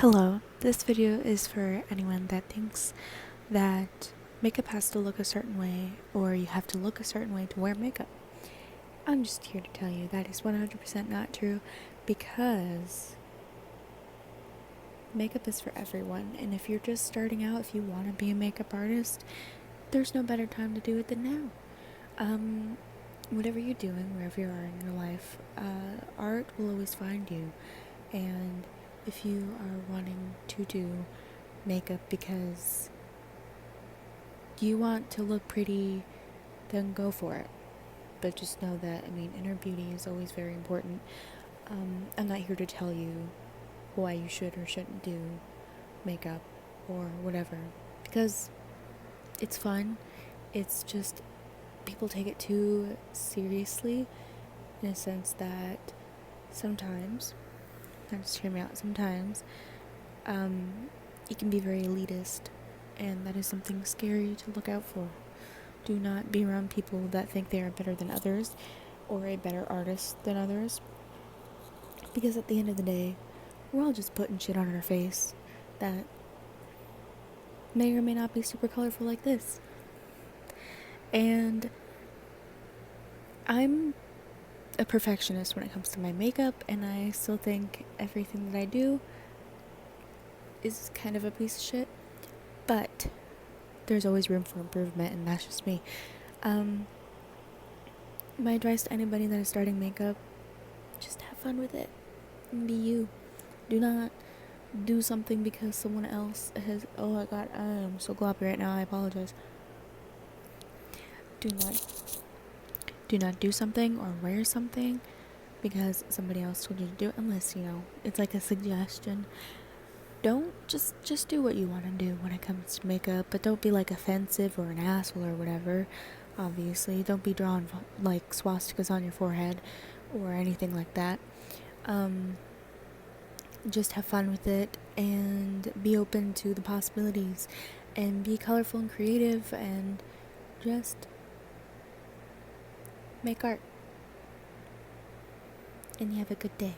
Hello, this video is for anyone that thinks that makeup has to look a certain way or you have to look a certain way to wear makeup. I'm just here to tell you that is 100% not true because makeup is for everyone, and if you're just starting out, if you want to be a makeup artist, there's no better time to do it than now. Whatever you're doing, wherever you are in your life, art will always find you. And if you are wanting to do makeup because you want to look pretty, then go for it. But just know that, inner beauty is always very important. I'm not here to tell you why you should or shouldn't do makeup or whatever, because it's fun. It's just people take it too seriously in a sense that sometimes, just hear me out, sometimes it can be very elitist, and that is something scary to look out for. Do not be around people that think they are better than others or a better artist than others, because at the end of the day, we're all just putting shit on our face that may or may not be super colorful like this. And I'm a perfectionist when it comes to my makeup, and I still think everything that I do is kind of a piece of shit, but there's always room for improvement, and that's just me. My advice to anybody that is starting makeup, just have fun with it and be you. Do not do something because someone else has, oh my god, I am so gloppy right now, I apologize. Do not do something or wear something because somebody else told you to do it, unless, it's like a suggestion. Don't just do what you want to do when it comes to makeup, but don't be like offensive or an asshole or whatever. Obviously, don't be drawing like swastikas on your forehead or anything like that. Just have fun with it and be open to the possibilities and be colorful and creative and just make art. And you have a good day.